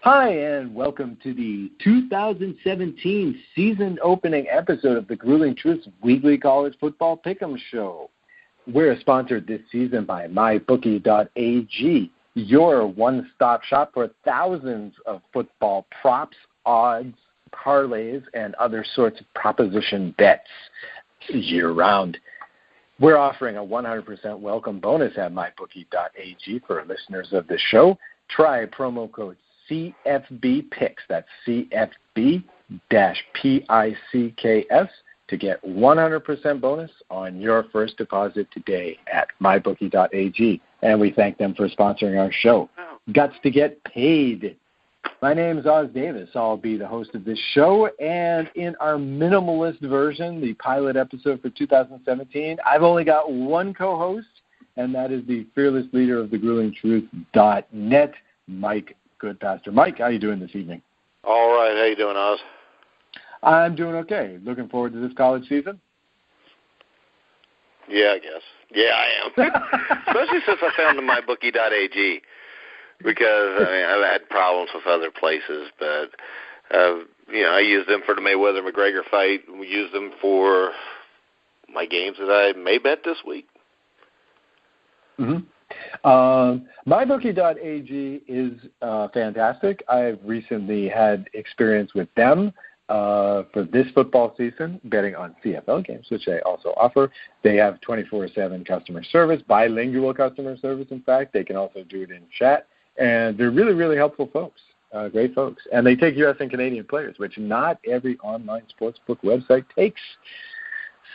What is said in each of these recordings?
Hi, and welcome to the 2017 season opening episode of the Grueling Truth's Weekly College Football Pick'em Show. We're sponsored this season by MyBookie.ag, your one-stop shop for thousands of football props, odds, parlays, and other sorts of proposition bets year-round. We're offering a 100% welcome bonus at MyBookie.ag for listeners of the show. Try promo code CFBPicks, that's CFB-PICKS, to get 100% bonus on your first deposit today at MyBookie.ag. And we thank them for sponsoring our show. Guts to get paid. My name is Oz Davis. I'll be the host of this show. And in our minimalist version, the pilot episode for 2017, I've only got one co-host, and that is the fearless leader of the gruelingtruth.net, Mike Goodpaster. Mike, how are you doing this evening? All right. How you doing, Oz? I'm doing okay. Looking forward to this college season? Yeah, I guess. Yeah, I am. Especially since I found the MyBookie.ag, because I've had problems with other places, but I use them for the Mayweather-McGregor fight. We use them for my games that I may bet this week. Mm-hmm. MyBookie.ag is fantastic. I've recently had experience with them for this football season, betting on CFL games, which I also offer. They have 24/7 customer service, bilingual customer service, in fact. They can also do it in chat. And they're really, really helpful folks, great folks. And they take U.S. and Canadian players, which not every online sportsbook website takes.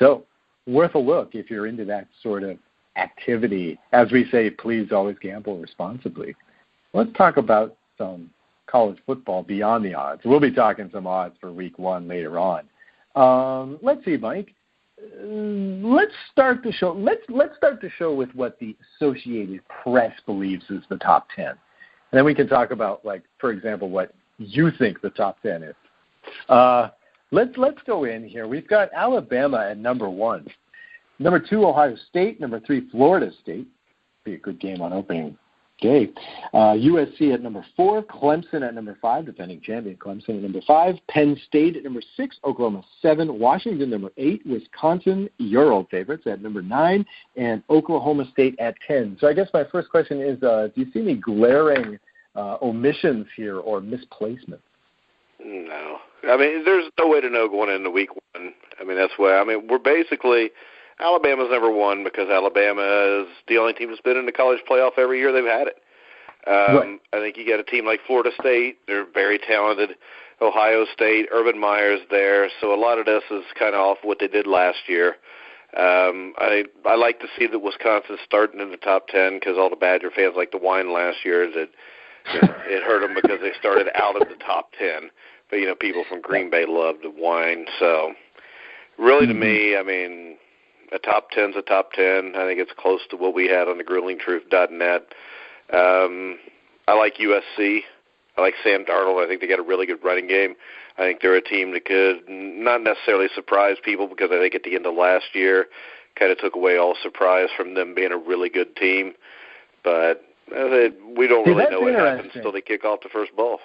So worth a look if you're into that sort of activity. As we say, please always gamble responsibly. Let's talk about some college football beyond the odds. We'll be talking some odds for week one later on. Let's see, Mike. Let's start the show. Let's start the show with what the Associated Press believes is the top 10. And then we can talk about, like, for example, what you think the top 10 is. Let's go in here. We've got Alabama at number 1. Number 2, Ohio State. Number 3, Florida State. Be a good game on opening day. USC at number 4. Clemson at number 5, defending champion Clemson at number 5. Penn State at number 6. Oklahoma 7. Washington number 8. Wisconsin, your old favorites, at number 9. And Oklahoma State at 10. So I guess my first question is, do you see any glaring omissions here or misplacements? No. I mean, there's no way to know going into week one. I mean, that's why. I mean, we're basically – Alabama's number 1 because Alabama is the only team that's been in the college playoff every year they've had it. Right. I think you got a team like Florida State. They're very talented. Ohio State, Urban Meyer's there. So a lot of this is kind of off what they did last year. I like to see that Wisconsin's starting in the top 10 because all the Badger fans like to whine last year that it hurt them because they started out of the top 10. But, people from Green Bay love to whine. So really to me, I mean, a top 10's a top 10. I think it's close to what we had on the gruelingtruth.net. I like USC. I like Sam Darnold. I think they got a really good running game. I think they're a team that could not necessarily surprise people because I think at the end of last year kind of took away all surprise from them being a really good team. But we don't really know what happens until they kick off the first ball.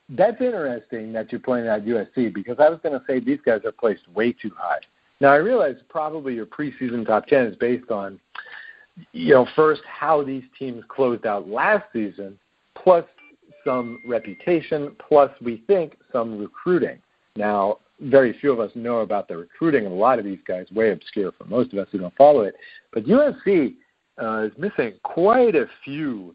That's interesting that you pointed out USC because I was going to say these guys are placed way too high. Now, I realize probably your preseason top 10 is based on, first how these teams closed out last season, plus some reputation, plus we think some recruiting. Now, very few of us know about the recruiting of a lot of these guys, way obscure for most of us who don't follow it. But USC is missing quite a few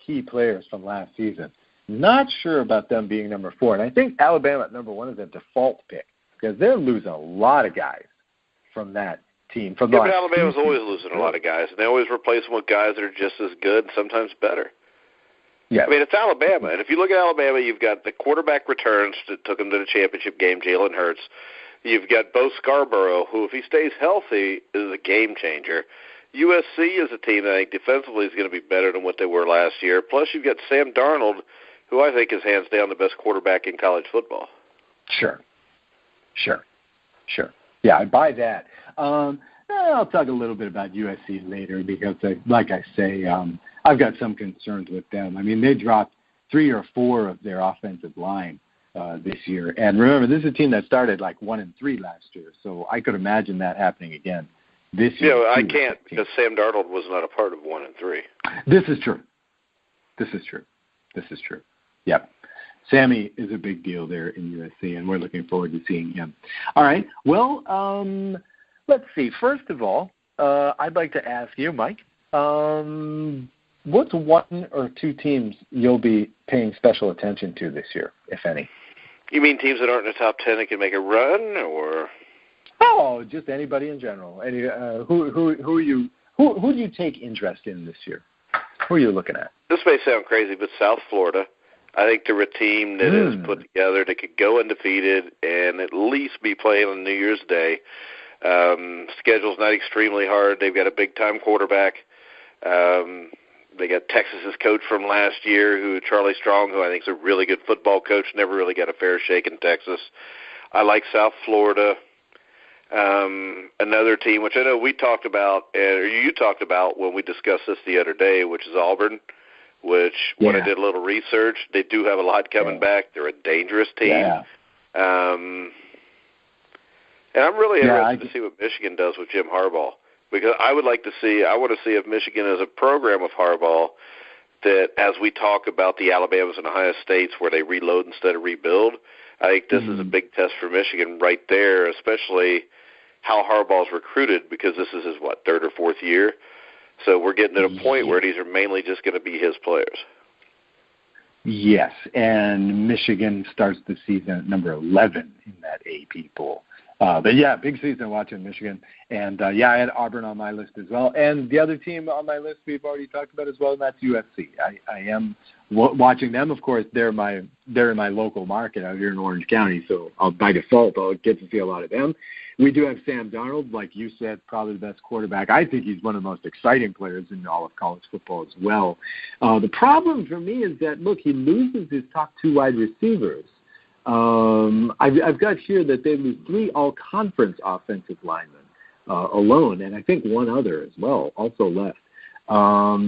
key players from last season. Not sure about them being number 4. And I think Alabama at number 1 is a default pick because they're losing a lot of guys from that team. But Alabama's always losing a lot of guys, and they always replace them with guys that are just as good, sometimes better. Yeah. I mean, it's Alabama, and if you look at Alabama, you've got the quarterback returns that took them to the championship game, Jalen Hurts. You've got Bo Scarborough, who, if he stays healthy, is a game changer. USC is a team that I think defensively is going to be better than what they were last year. Plus, you've got Sam Darnold, who I think is hands down the best quarterback in college football. Sure. Yeah, I buy that. I'll talk a little bit about USC later because, like I say, I've got some concerns with them. I mean, they dropped 3 or 4 of their offensive line this year. And remember, this is a team that started like 1-3 last year, so I could imagine that happening again this year. Yeah, I can't because Sam Darnold was not a part of 1-3. This is true. Yep. Sammy is a big deal there in USC, and we're looking forward to seeing him. All right. Well, let's see. First of all, I'd like to ask you, Mike, what's 1 or 2 teams you'll be paying special attention to this year, if any? You mean teams that aren't in the top 10 that can make a run, or? Oh, just anybody in general. Who do you take interest in this year? Who are you looking at? This may sound crazy, but South Florida. I think they're a team that is put together that could go undefeated and at least be playing on New Year's Day. Schedule's not extremely hard. They've got a big-time quarterback. They got Texas's coach from last year, Charlie Strong, who I think is a really good football coach, never really got a fair shake in Texas. I like South Florida. Another team, which I know we talked about, or you talked about when we discussed this the other day, which is Auburn, which when I did a little research, they do have a lot coming back. They're a dangerous team. Yeah. And I'm really interested to see what Michigan does with Jim Harbaugh, because I want to see if Michigan is a program with Harbaugh that, as we talk about the Alabamas and Ohio States where they reload instead of rebuild, I think this is a big test for Michigan right there, especially how Harbaugh's recruited, because this is his, 3rd or 4th year. So we're getting to a point where these are mainly just going to be his players. Yes, and Michigan starts the season at number 11 in that AP poll. But, yeah, big season watching Michigan. And, I had Auburn on my list as well. And the other team on my list we've already talked about as well, and that's USC. I am watching them. Of course, they're in my local market out here in Orange County, so by default I'll get to see a lot of them. We do have Sam Darnold, like you said, probably the best quarterback. I think he's one of the most exciting players in all of college football as well. The problem for me is that, look, he loses his top 2 wide receivers. I've got here that they lose 3 all-conference offensive linemen alone, and I think 1 other as well also left. I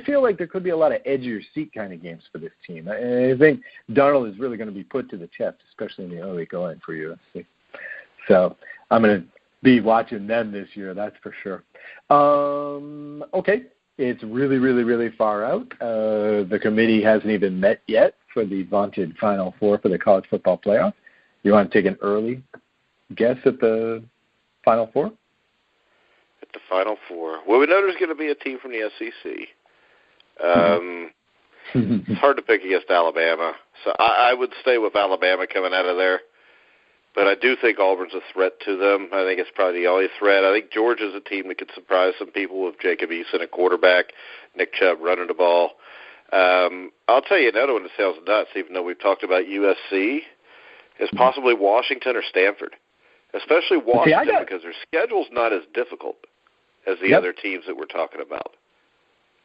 feel like there could be a lot of edge-your-seat kind of games for this team. I think Darnold is really going to be put to the test, especially in the early going for USC. So I'm going to be watching them this year, that's for sure. Okay, it's really, really, really far out. The committee hasn't even met yet for the vaunted Final Four for the college football playoff. You want to take an early guess at the Final Four? At the Final Four. Well, we know there's going to be a team from the SEC. It's hard to pick against Alabama. So I would stay with Alabama coming out of there. But I do think Auburn's a threat to them. I think it's probably the only threat. I think Georgia's a team that could surprise some people with Jacob Eason at quarterback, Nick Chubb running the ball. I'll tell you another one that sounds nuts, even though we've talked about USC, is possibly Washington or Stanford, especially Washington because their schedule's not as difficult as the other teams that we're talking about.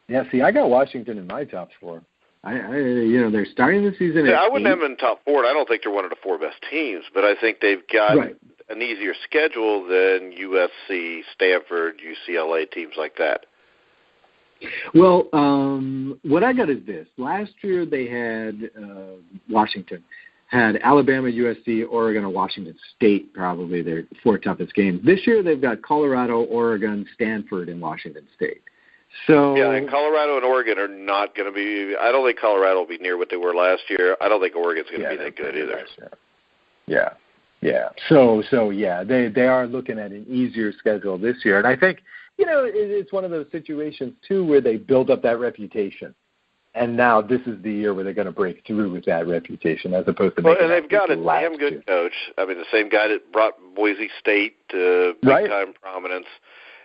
Yeah, see, I got Washington in my top 4. They're starting the season. I wouldn't have them in top 4. I don't think they're one of the 4 best teams, but I think they've got an easier schedule than USC, Stanford, UCLA, teams like that. Well, what I got is this. Last year they had Washington, had Alabama, USC, Oregon, and Washington State, probably their 4 toughest games. This year they've got Colorado, Oregon, Stanford, and Washington State. So yeah, and Colorado and Oregon are not going to be – I don't think Colorado will be near what they were last year. I don't think Oregon's going to be that good either. Yeah. So they are looking at an easier schedule this year. And I think, it's one of those situations, too, where they build up that reputation. And now this is the year where they're going to break through with that reputation as opposed to making and they've got a damn good coach. I mean, the same guy that brought Boise State to big-time prominence.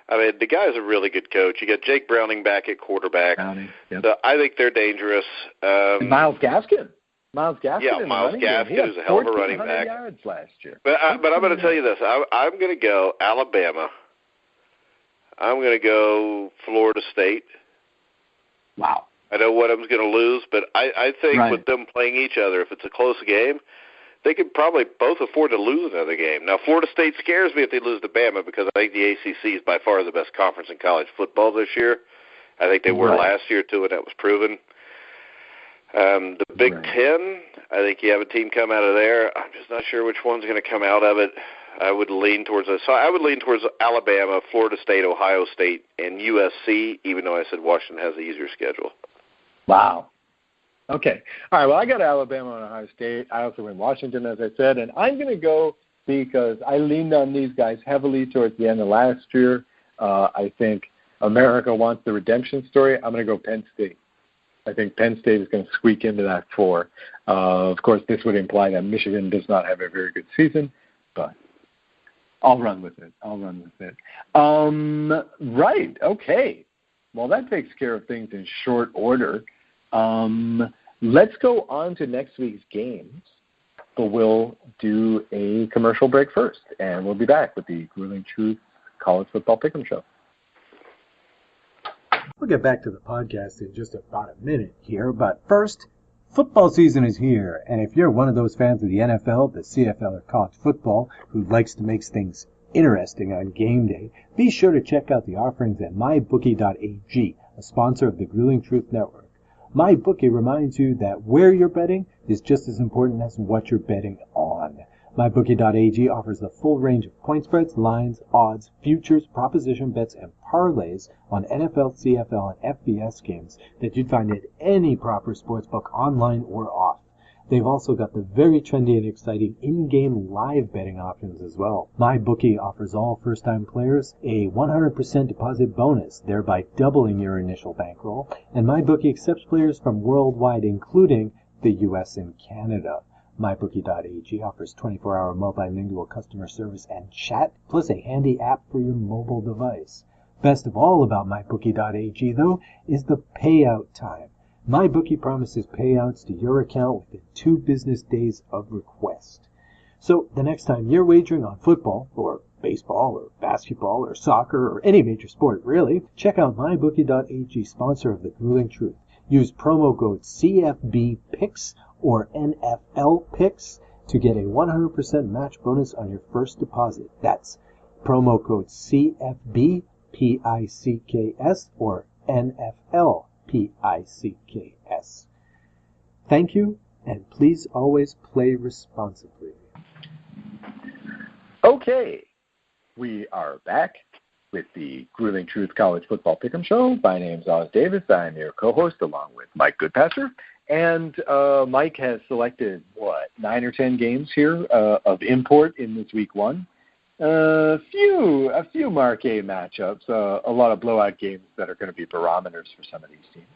I mean, the guy's a really good coach. You got Jake Browning back at quarterback. So I think they're dangerous. And Myles Gaskin. Myles Gaskin is a hell of a running back. Yards last year. But I'm going to tell you this. I'm going to go Alabama. I'm going to go Florida State. Wow. I know one of them's going to lose, but I think with them playing each other, if it's a close game, they could probably both afford to lose another game. Now, Florida State scares me if they lose to Bama because I think the ACC is by far the best conference in college football this year. I think they were last year, too, and that was proven. The Big Ten, I think you have a team come out of there. I'm just not sure which one's going to come out of it. I would lean towards Alabama, Florida State, Ohio State, and USC, even though I said Washington has the easier schedule. Wow. Okay. All right, well, I got Alabama and Ohio State. I also went Washington, as I said, and I'm going to go because I leaned on these guys heavily towards the end of last year. I think America wants the redemption story. I'm going to go Penn State. I think Penn State is going to squeak into that 4. Of course, this would imply that Michigan does not have a very good season, but I'll run with it. Right. Okay. Well, that takes care of things in short order. Let's go on to next week's games, but we'll do a commercial break first, and we'll be back with the Grueling Truth College Football Pick'em Show. We'll get back to the podcast in just about a minute here, but first, football season is here, and if you're one of those fans of the NFL, the CFL, or college football who likes to make things interesting on game day, be sure to check out the offerings at mybookie.ag, a sponsor of the Grueling Truth Network. MyBookie reminds you that where you're betting is just as important as what you're betting on. MyBookie.ag offers the full range of point spreads, lines, odds, futures, proposition bets, and parlays on NFL, CFL, and FBS games that you'd find at any proper sportsbook online or off. They've also got the very trendy and exciting in-game live betting options as well. MyBookie offers all first-time players a 100% deposit bonus, thereby doubling your initial bankroll. And MyBookie accepts players from worldwide, including the U.S. and Canada. MyBookie.ag offers 24-hour multilingual customer service and chat, plus a handy app for your mobile device. Best of all about MyBookie.ag, though, is the payout time. MyBookie promises payouts to your account within 2 business days of request. So the next time you're wagering on football, or baseball, or basketball, or soccer, or any major sport, really, check out MyBookie.ag, sponsor of the Grueling Truth. Use promo code CFBPICKS or NFLPICKS to get a 100% match bonus on your first deposit. That's promo code CFBPICKS or NFLPICKS. Thank you, and please always play responsibly. Okay, we are back with the Grueling Truth College Football Pick'em Show. My name's Oz Davis. I'm your co-host along with Mike Goodpaster. And Mike has selected, 9 or 10 games here of import in this week 1. A few marquee matchups, a lot of blowout games that are going to be barometers for some of these teams.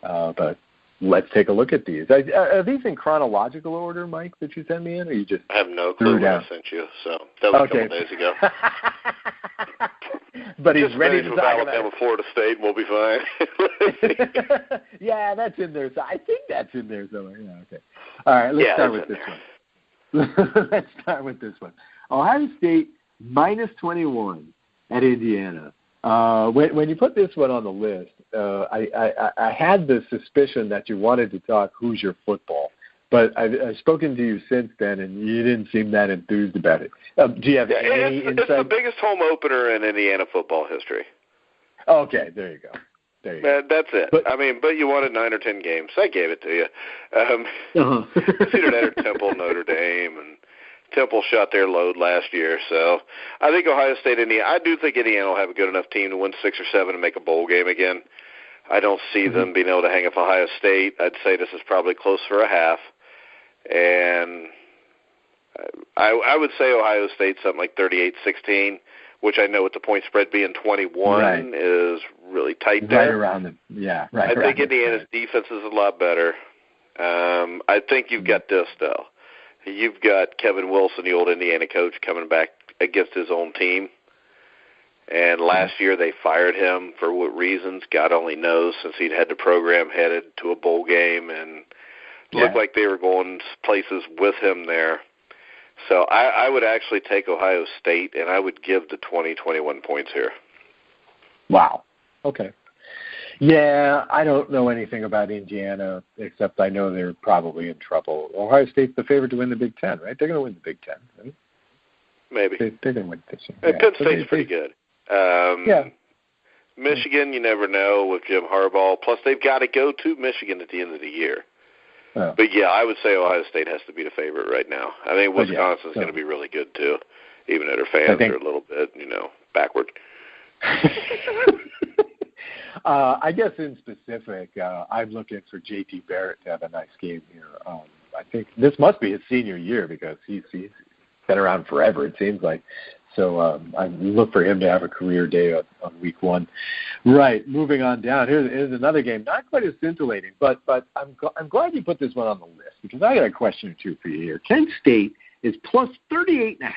But let's take a look at these. Are these in chronological order, Mike, that you sent me in, or you just I have no clue what I sent you, so that was a couple days ago. But he's just ready to talk Alabama, about Florida State, and we'll be fine. Yeah, that's in there. So I think that's in there somewhere. Yeah, okay. All right, let's start with this one. Let's start with this one. Ohio State -21 at Indiana. When you put this one on the list, I had the suspicion that you wanted to talk Hoosier football, but I've spoken to you since then, and you didn't seem that enthused about it. Do you have any insight? It's the biggest home opener in Indiana football history. Okay, there you go. That's it. But you wanted 9 or 10 games. I gave it to you. It's either that or Temple, Notre Dame, and Temple shot their load last year. So I think Ohio State, Indiana. I do think Indiana will have a good enough team to win 6 or 7 and make a bowl game again. I don't see them being able to hang up Ohio State. I'd say this is probably close for a half. And I would say Ohio State something like 38-16, which I know with the point spread being 21 is really tight there. Right around them. Yeah, right. I think Indiana's defense is a lot better. I think you've got this, though. You've got Kevin Wilson, the old Indiana coach, coming back against his own team. And last year they fired him for what reasons, God only knows, since he'd had the program headed to a bowl game and looked like they were going places with him there. So I would actually take Ohio State, and I would give the 20-21 points here. Wow. Okay. Yeah, I don't know anything about Indiana, except I know they're probably in trouble. Ohio State's the favorite to win the Big Ten, right? They're going to win the Big Ten, right? Maybe. They're going to win this year. Penn State's pretty good. Michigan, you never know with Jim Harbaugh. Plus, they've got to go to Michigan at the end of the year. But, yeah, I would say Ohio State has to be the favorite right now. I think Wisconsin's going to be really good, too, even though their fans are a little bit, backward. I guess in specific, I'm looking for J.T. Barrett to have a nice game here. I think this must be his senior year because he's been around forever, it seems like. So I look for him to have a career day on week 1. Right, moving on down. Here's another game, not quite as scintillating, but I'm glad you put this one on the list because I got a question or two for you here. Kent State is plus 38.5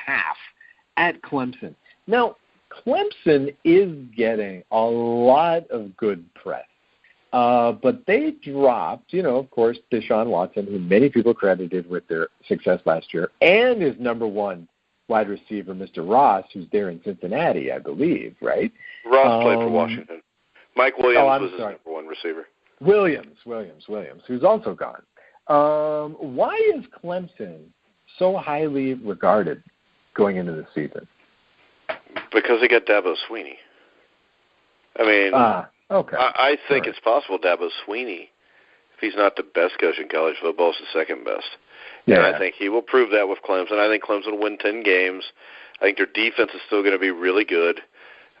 at Clemson. Now, Clemson is getting a lot of good press, but they dropped, of course, Deshaun Watson, who many people credited with their success last year, and his number one wide receiver, Mr. Ross, who's there in Cincinnati, I believe, right? Ross played for Washington. Mike Williams was his number one receiver. Williams, who's also gone. Why is Clemson so highly regarded going into the season? Because they got Dabo Swinney. I mean, okay. I think it's possible Dabo Swinney, if he's not the best coach in college football, is the second best. Yeah. And I think he will prove that with Clemson. I think Clemson will win 10 games. I think their defense is still going to be really good.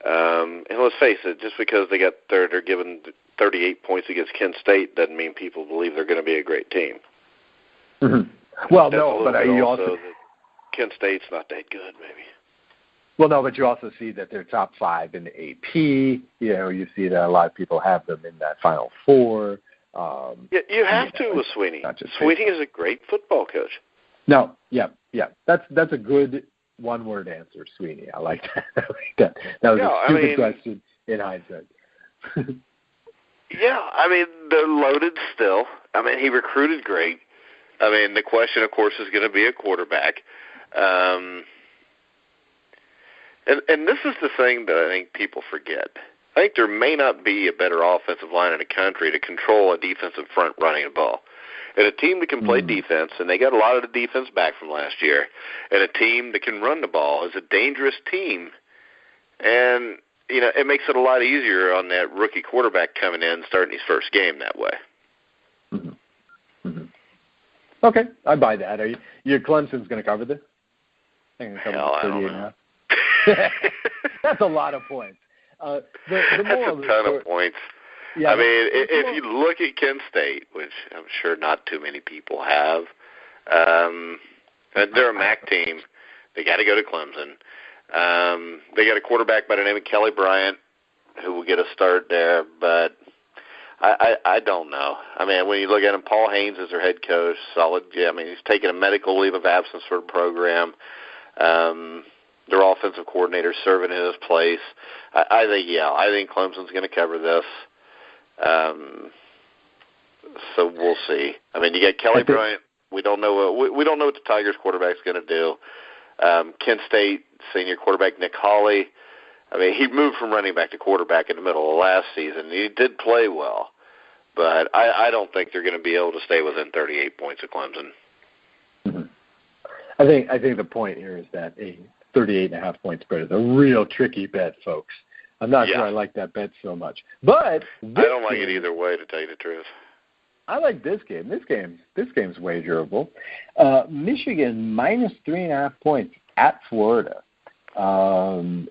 And let's face it, just because they're given 38 points against Kent State doesn't mean people believe they're going to be a great team. Mm-hmm. Well, no, but you also Kent State's not that good, maybe. Well, no, but you also see that they're top 5 in the AP. You see that a lot of people have them in that Final Four. You have to with Swinney. Swinney is a great football coach. No, yeah. That's a good one-word answer, Swinney. I like that. That was a stupid question in hindsight. They're loaded still. He recruited great. The question, of course, is going to be a quarterback. And this is the thing that I think people forget. I think there may not be a better offensive line in the country to control a defensive front running the ball. And a team that can play defense, and they got a lot of the defense back from last year, and a team that can run the ball is a dangerous team. And, it makes it a lot easier on that rookie quarterback coming in starting his first game that way. Mm-hmm. Mm-hmm. Okay, I buy that. Your Clemson's going to cover this? I don't know. That's a lot of points. That's a ton of points. Yeah, if you look at Kent State, which I'm sure not too many people have, they're a MAC team. They got to go to Clemson. They got a quarterback by the name of Kelly Bryant who will get a start there, but I don't know. When you look at him, Paul Haynes is their head coach, solid. Yeah, he's taking a medical leave of absence for the program. Their offensive coordinator serving in his place. I think Clemson's going to cover this. So we'll see. You got Kelly Bryant. We don't know what the Tigers quarterback's going to do. Kent State senior quarterback Nick Hawley. He moved from running back to quarterback in the middle of last season. He did play well, but I don't think they're going to be able to stay within 38 points of Clemson. Mm-hmm. I think the point here is that a 38.5 point spread is a real tricky bet, folks. I'm not sure I like that bet so much. But I don't like it either way, to tell you the truth. I like this game. This game's wagerable. Michigan minus 3.5 points at Florida.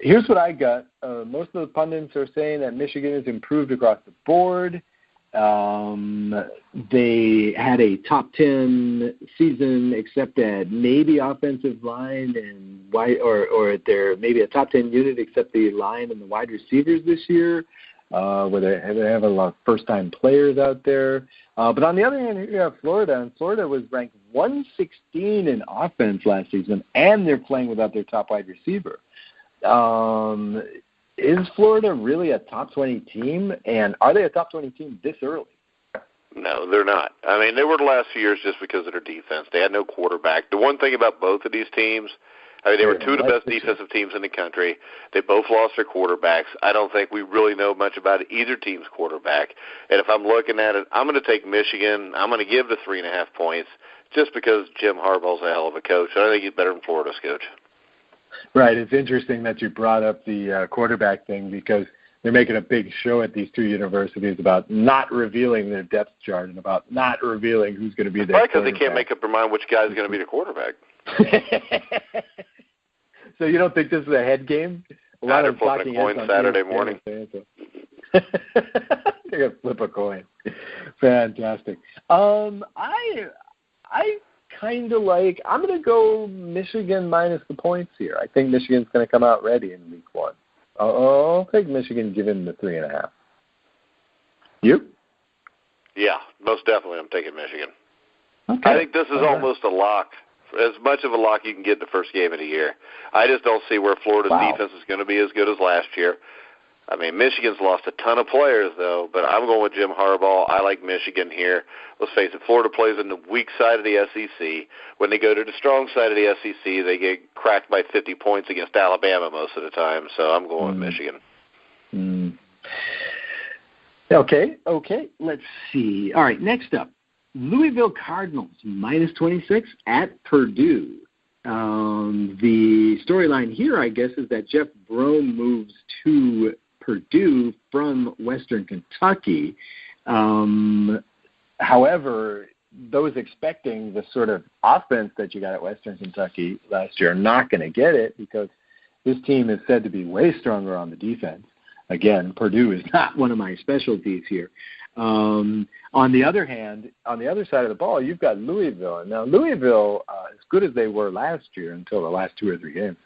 Here's what I got. Most of the pundits are saying that Michigan has improved across the board. They had a top 10 season, except at maybe offensive line and wide, or they're maybe a top 10 unit, except the line and the wide receivers this year, where they have a lot of first-time players out there. But on the other hand, you have Florida, and Florida was ranked 116 in offense last season, and they're playing without their top wide receiver. Is Florida really a top 20 team, and are they a top 20 team this early? No, they're not. They were the last few years just because of their defense. They had no quarterback. The one thing about both of these teams, they were two of the best defensive teams in the country. They both lost their quarterbacks. I don't think we really know much about either team's quarterback. And if I'm looking at it, I'm going to take Michigan. I'm going to give the 3.5 points just because Jim Harbaugh's a hell of a coach. I think he's better than Florida's coach. Right. It's interesting that you brought up the quarterback thing because they're making a big show at these two universities about not revealing their depth chart and about not revealing who's going to be their quarterback. Because they can't make up their mind which guy's going to be the quarterback. So you don't think this is a head game? A lot of flipping a coin Saturday morning. They're going to flip a coin. Fantastic. I kind of like, I'm going to go Michigan minus the points here. I think Michigan's going to come out ready in week 1. I'll take Michigan given the 3.5. You? Yeah, most definitely I'm taking Michigan. Okay. I think this is almost a lock, as much of a lock you can get in the first game of the year. I just don't see where Florida's defense is going to be as good as last year. I mean, Michigan's lost a ton of players, though, but I'm going with Jim Harbaugh. I like Michigan here. Let's face it, Florida plays in the weak side of the SEC. When they go to the strong side of the SEC, they get cracked by 50 points against Alabama most of the time, so I'm going with Michigan. Okay. Let's see. All right, next up, Louisville Cardinals minus 26 at Purdue. The storyline here, I guess, is that Jeff Brom moves to Purdue from Western Kentucky. However, those expecting the sort of offense that you got at Western Kentucky last year are not going to get it because this team is said to be way stronger on the defense. Again, Purdue is not one of my specialties here. On the other hand, on the other side of the ball, you've got Louisville. Now, Louisville, as good as they were last year until the last 2 or 3 games,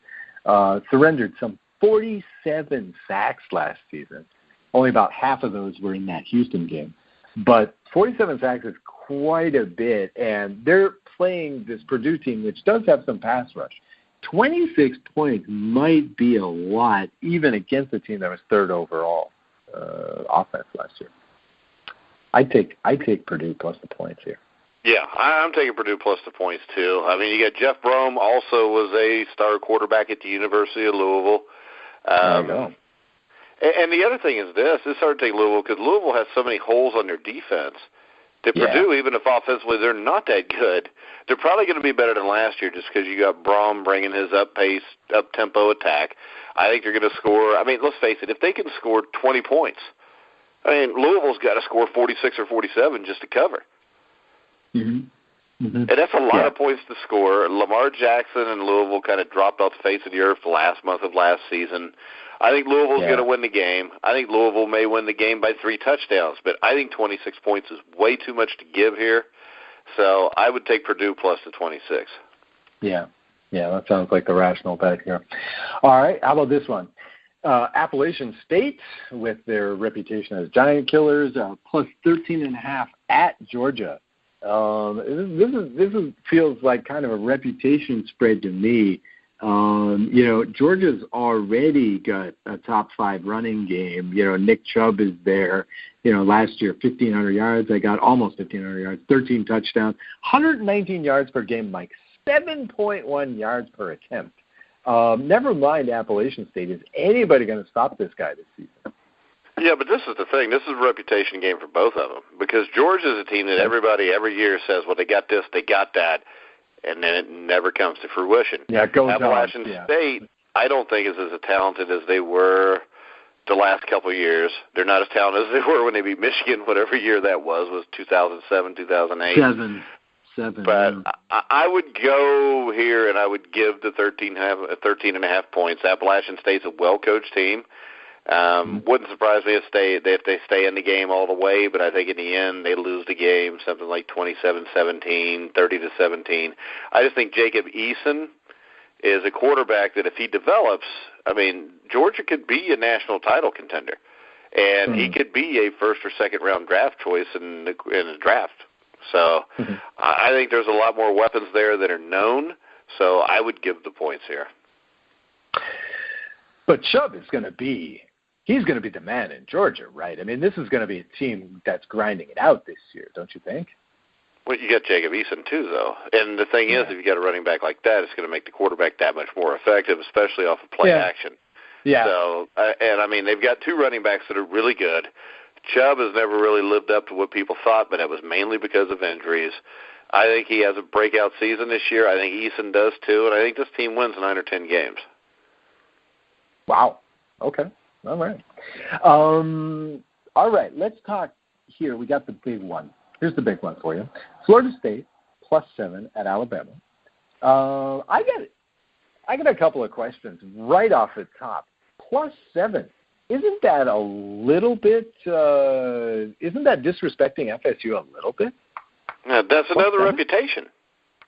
surrendered some 47 sacks last season. Only about half of those were in that Houston game. But 47 sacks is quite a bit, and they're playing this Purdue team, which does have some pass rush. 26 points might be a lot, even against a team that was 3rd overall offense last year. I take Purdue plus the points here. Yeah, I'm taking Purdue plus the points, too. I mean, you got Jeff Brom, also was a star quarterback at the University of Louisville. There you go. And the other thing is this. It's hard to take Louisville because Louisville has so many holes on their defense. Purdue, even if offensively they're not that good, they're probably going to be better than last year just because you got Brom bringing his up-tempo attack. I think they're going to score. I mean, let's face it, if they can score 20 points, I mean, Louisville's got to score 46 or 47 just to cover. Mm-hmm. And that's a lot of points to score. Lamar Jackson and Louisville kind of dropped off the face of the earth the last month of last season. I think Louisville's going to win the game. I think Louisville may win the game by 3 touchdowns, but I think 26 points is way too much to give here. So I would take Purdue plus the 26. Yeah, that sounds like the rational bet here. All right, how about this one? Appalachian State, with their reputation as giant killers, plus 13.5 at Georgia. This feels like kind of a reputation spread to me. Georgia's already got a top 5 running game. Nick Chubb is there. Last year, 1,500 yards. They got almost 1,500 yards, 13 touchdowns, 119 yards per game, Mike, 7.1 yards per attempt. Never mind Appalachian State. Is anybody going to stop this guy this season? Yeah, but this is the thing. This is a reputation game for both of them because Georgia's a team that everybody every year says, well, they got this, they got that, and then it never comes to fruition. Yeah, go Appalachian State, I don't think is as talented as they were the last couple of years. They're not as talented as they were when they beat Michigan, whatever year that was 2007, 2008. Seven. But I would go here and I would give the 13.5 points. Appalachian State's a well-coached team. Wouldn't surprise me if they stay in the game all the way, but I think in the end they lose the game something like 27-17, 30-17. I just think Jacob Eason is a quarterback that if he develops, I mean, Georgia could be a national title contender, and he could be a first or second round draft choice in the draft. So I think there's a lot more weapons there that are known. So I would give the points here. But Chubb is going to be. He's going to be the man in Georgia, right? I mean, this is going to be a team that's grinding it out this year, don't you think? Well, you got Jacob Eason, too, though. And the thing is, if you got a running back like that, it's going to make the quarterback that much more effective, especially off of play action. Yeah. So, I mean, they've got 2 running backs that are really good. Chubb has never really lived up to what people thought, but it was mainly because of injuries. I think he has a breakout season this year. I think Eason does, too. And I think this team wins 9 or 10 games. Wow. Okay. All right. All right, let's talk here. We got the big one. Here's the big one for you. Florida State +7 at Alabama. I got a couple of questions right off the top. +7. Isn't that a little bit? Isn't that disrespecting FSU a little bit? Yeah, that's another reputation.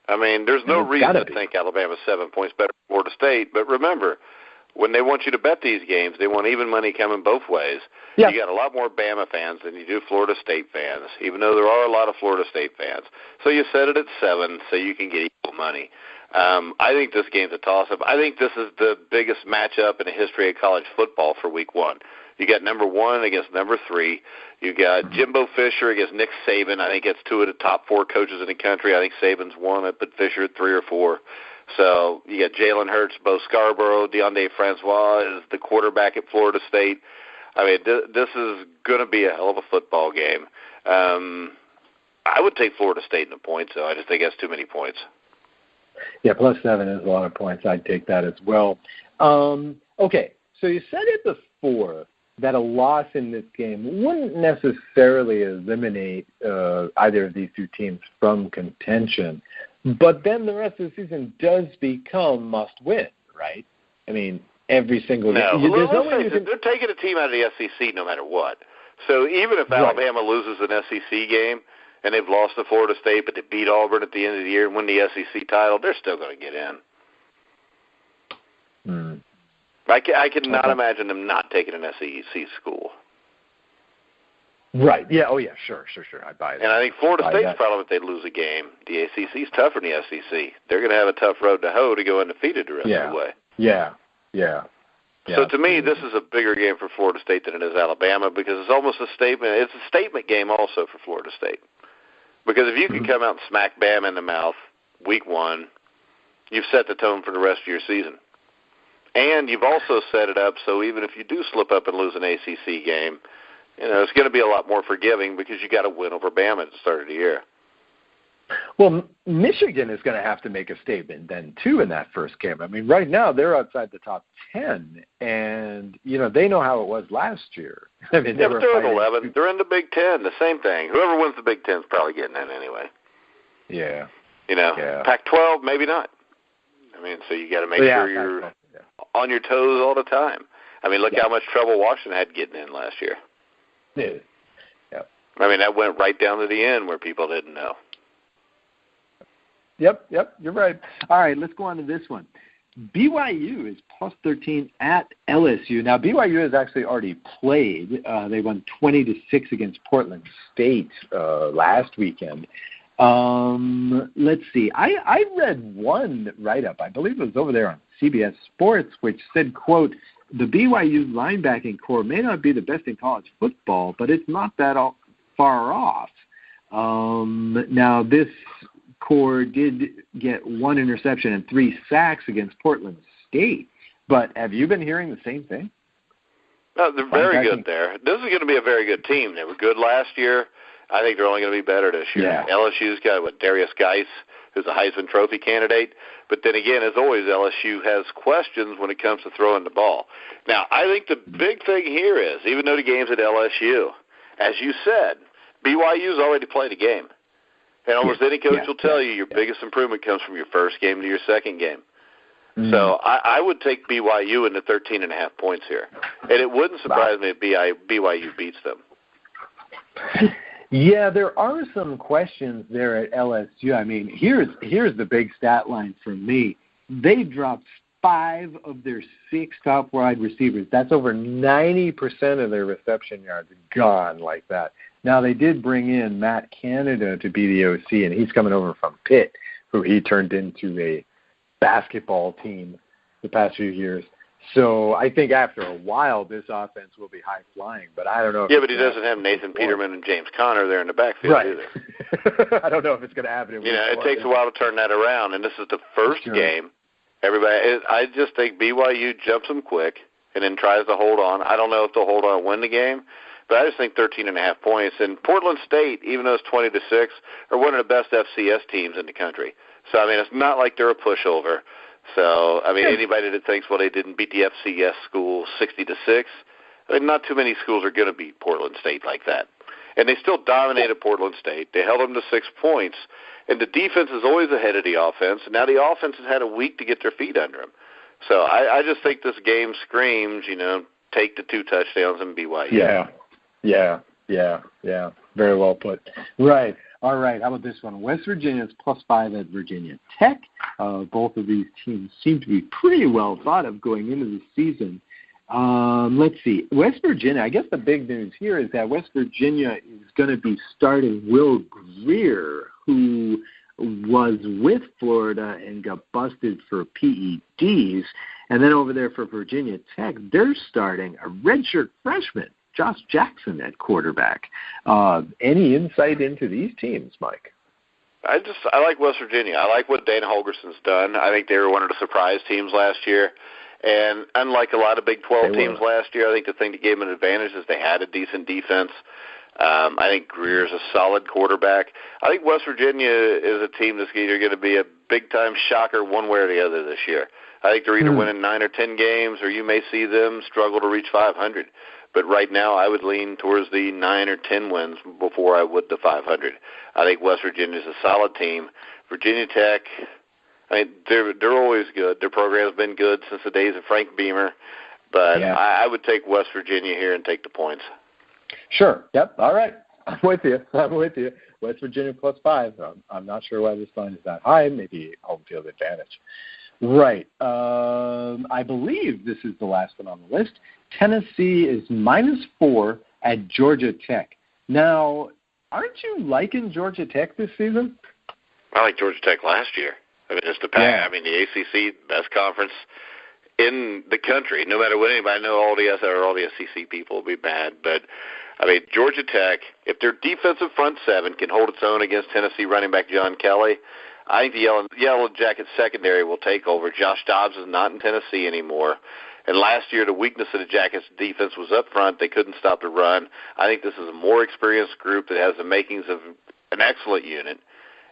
I mean, there's no reason to think Alabama's 7 points better than Florida State. But remember, when they want you to bet these games, they want even money coming both ways. Yeah. You got a lot more Bama fans than you do Florida State fans, even though there are a lot of Florida State fans. So you set it at 7 so you can get equal money. I think this game's a toss-up. I think this is the biggest matchup in the history of college football for Week 1. You got number 1 against number 3. You got Jimbo Fisher against Nick Saban. I think that's 2 of the top 4 coaches in the country. I think Saban's 1. I put Fisher at 3 or 4. So you got Jalen Hurts, Bo Scarborough, Deontay Francois is the quarterback at Florida State. I mean, this is going to be a hell of a football game. I would take Florida State in the points, though. I just think that's too many points. Yeah, +7 is a lot of points. I'd take that as well. Okay, so you said it before that a loss in this game wouldn't necessarily eliminate either of these two teams from contention, but then the rest of the season does become must-win, right? I mean, every single game. They're taking a team out of the SEC no matter what. So even if Alabama loses an SEC game, and they've lost to Florida State, but they beat Auburn at the end of the year and win the SEC title, they're still going to get in. I cannot imagine them not taking an SEC school. Right. Yeah. Oh, yeah. Sure. I buy that. And I think Florida State's problem if they lose a game. The ACC's tougher than the SEC. They're going to have a tough road to hoe to go undefeated the rest of the way. Yeah. So to me, this is a bigger game for Florida State than it is Alabama because it's almost a statement. It's a statement game also for Florida State. Because if you can come out and smack Bama in the mouth Week 1, you've set the tone for the rest of your season. And you've also set it up so even if you do slip up and lose an ACC game, it's going to be a lot more forgiving because you got to win over Bama at the start of the year. Well, Michigan is going to have to make a statement then, too, in that first game. I mean, right now they're outside the top 10, and, they know how it was last year. I mean, they're in 11. They're in the Big Ten, the same thing. Whoever wins the Big Ten is probably getting in anyway. Yeah. Pac-12, maybe not. I mean, so you got to make sure you're on your toes all the time. I mean, look how much trouble Washington had getting in last year. Yeah. I mean, that went right down to the end where people didn't know. Yep, you're right. All right, let's go on to this one. BYU is +13 at LSU. Now, BYU has actually already played. They won 20-6 against Portland State last weekend. Let's see. I read one write-up, I believe it was over there on CBS Sports, which said, quote, the BYU linebacking core may not be the best in college football, but it's not that far off. Now, this core did get 1 interception and 3 sacks against Portland State. But have you been hearing the same thing? No, they're very good there. This is going to be a very good team. They were good last year. I think they're only going to be better this year. Yeah. LSU's got, Darius Geis, who's a Heisman Trophy candidate. But then again, as always, LSU has questions when it comes to throwing the ball. Now, I think the big thing here is, even though the game's at LSU, as you said, BYU's already played a game. And almost any coach will tell you your biggest improvement comes from your first game to your second game. So I would take BYU into 13.5 points here. And it wouldn't surprise me if BYU beats them. Yeah, there are some questions there at LSU. I mean, here's the big stat line for me. They dropped 5 of their 6 top wide receivers. That's over 90% of their reception yards gone like that. Now, they did bring in Matt Canada to be the OC, and he's coming over from Pitt, who he turned into a basketball team the past few years. So I think after a while, this offense will be high-flying, but I don't know. But he doesn't have Nathan Peterman and James Conner there in the backfield either. I don't know if it's going to happen. It takes a while to turn that around, and this is the first game. I just think BYU jumps them quick and then tries to hold on. I don't know if they'll hold on and win the game, but I just think 13.5 points. And Portland State, even though it's 20-6, are one of the best FCS teams in the country. So, I mean, it's not like they're a pushover. So, I mean, anybody that thinks, they didn't beat the FCS school 60-6, I mean, not too many schools are going to beat Portland State like that. And they still dominated Portland State. They held them to 6 points. And the defense is always ahead of the offense. And now the offense has had a week to get their feet under them. So I just think this game screams, take the 2 touchdowns and BYU. Yeah. Very well put. Right. All right. How about this one? West Virginia is +5 at Virginia Tech. Both of these teams seem to be pretty well thought of going into the season. Let's see. West Virginia, I guess the big news here is that West Virginia is going to be starting Will Greer, who was with Florida and got busted for PEDs. And then over there for Virginia Tech, they're starting a redshirt freshman, Josh Jackson, at quarterback. Any insight into these teams, Mike? I like West Virginia. I like what Dana Holgerson's done. I think they were one of the surprise teams last year. And unlike a lot of Big 12 teams last year, I think the thing that gave them an advantage is they had a decent defense. I think Greer's a solid quarterback. I think West Virginia is a team that's either going to be a big-time shocker one way or the other this year. I think they're either winning 9 or 10 games, or you may see them struggle to reach 500. But right now, I would lean towards the 9 or 10 wins before I would the 500. I think West Virginia is a solid team. Virginia Tech, I mean, they're always good. Their program's been good since the days of Frank Beamer. But I would take West Virginia here and take the points. Sure. Yep. All right. I'm with you. West Virginia +5. I'm not sure why this line is that high. Maybe home field advantage. Right. I believe this is the last one on the list. Tennessee is -4 at Georgia Tech. Now, aren't you liking Georgia Tech this season? I like Georgia Tech last year. I mean, it's the pack. Yeah. I mean, the ACC, best conference in the country. No matter what anybody, I know all the SEC people will be mad, but I mean, Georgia Tech, if their defensive front seven can hold its own against Tennessee running back John Kelly, I think the Yellow Jacket secondary will take over. Josh Dobbs is not in Tennessee anymore. And last year, the weakness of the Jackets' defense was up front. They couldn't stop the run. I think this is a more experienced group that has the makings of an excellent unit.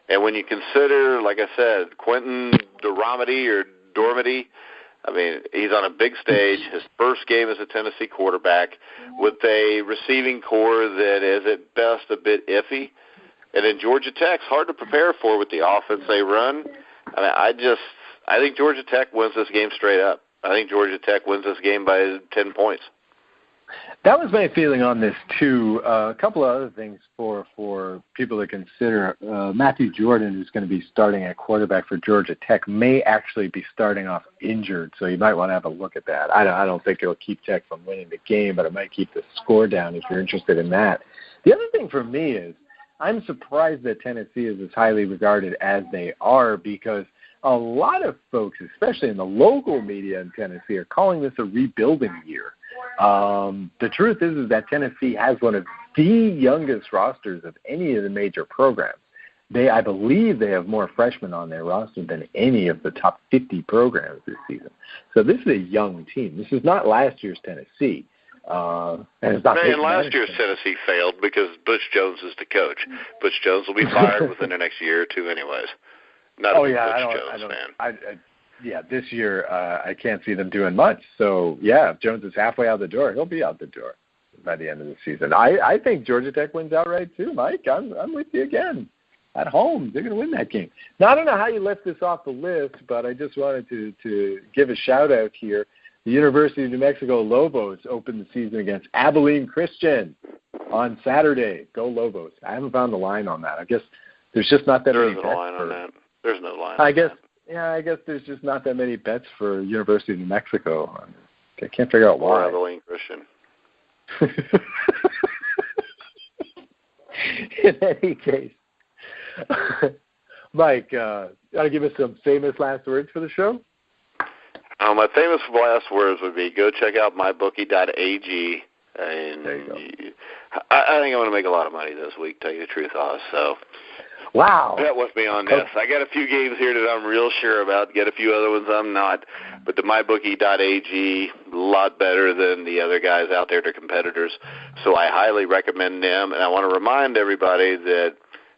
And when you consider, like I said, Quentin Dormady, I mean, he's on a big stage. His first game as a Tennessee quarterback with a receiving core that is at best a bit iffy. And then Georgia Tech's hard to prepare for with the offense they run. I mean, I think Georgia Tech wins this game straight up. I think Georgia Tech wins this game by 10 points. That was my feeling on this, too. A couple of other things for people to consider. Matthew Jordan, who's going to be starting at quarterback for Georgia Tech, may actually be starting off injured, so you might want to have a look at that. I don't think it'll keep Tech from winning the game, but it might keep the score down if you're interested in that. The other thing for me is I'm surprised that Tennessee is as highly regarded as they are, because a lot of folks, especially in the local media in Tennessee, are calling this a rebuilding year. The truth is that Tennessee has one of the youngest rosters of any of the major programs. I believe they have more freshmen on their roster than any of the top 50 programs this season. So this is a young team. This is not last year's Tennessee. And last year's Tennessee failed because Butch Jones is the coach. Butch Jones will be fired within the next year or two anyways. Not a Butch Jones fan. This year I can't see them doing much. So, if Jones is halfway out the door, he'll be out the door by the end of the season. I think Georgia Tech wins outright too, Mike. I'm with you again. At home, they're going to win that game. Now, I don't know how you left this off the list, but I just wanted to give a shout-out here. The University of New Mexico Lobos opened the season against Abilene Christian on Saturday. Go Lobos. I haven't found the line on that. I guess there's just not that many bets. There's no line. I guess there's just not that many bets for University of New Mexico. I can't figure out why. Or Abilene Christian. In any case, Mike, want to give us some famous last words for the show? My famous last words would be go check out mybookie.ag. And there you go. I think I'm going to make a lot of money this week, tell you the truth, Oz. So, wow. Bet with me on this. I got a few games here that I'm real sure about. Get a few other ones I'm not. But the mybookie.ag, a lot better than the other guys out there, their competitors. So I highly recommend them. And I want to remind everybody that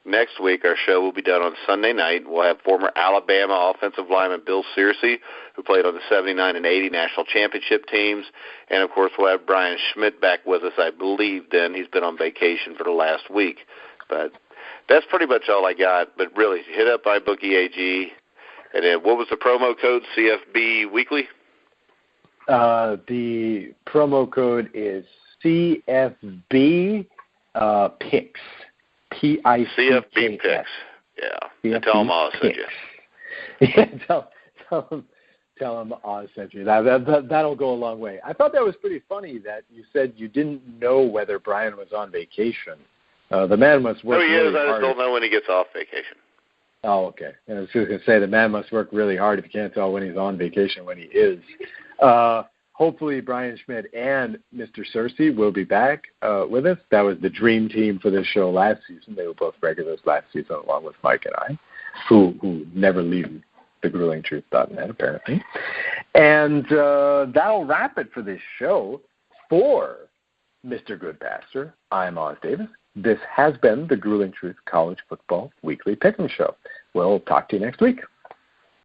next week, our show will be done on Sunday night. We'll have former Alabama offensive lineman Bill Searcy, who played on the 79 and 80 national championship teams. And, of course, we'll have Brian Schmidt back with us, I believe, then. He's been on vacation for the last week. But that's pretty much all I got. But, really, hit up iBookie AG. And then what was the promo code, CFB Weekly? The promo code is CFB Picks. P-I-C-K-S. CFB Picks. Yeah. And tell them Oz sent you. Yeah, tell them Oz sent you. That'll go a long way. I thought that was pretty funny that you said you didn't know whether Brian was on vacation. The man must work really hard. I just don't know when he gets off vacation. Oh, okay. I was just going to say the man must work really hard if you can't tell when he's on vacation, when he is. Hopefully Brian Schmidt and Mr. Searcy will be back with us. That was the dream team for this show last season. They were both regulars last season along with Mike and I, who never leave thegruelingtruth.net apparently. And that'll wrap it for this show. For Mr. Goodpaster, I'm Oz Davis. This has been the Grueling Truth College Football Weekly Pick'em Show. We'll talk to you next week.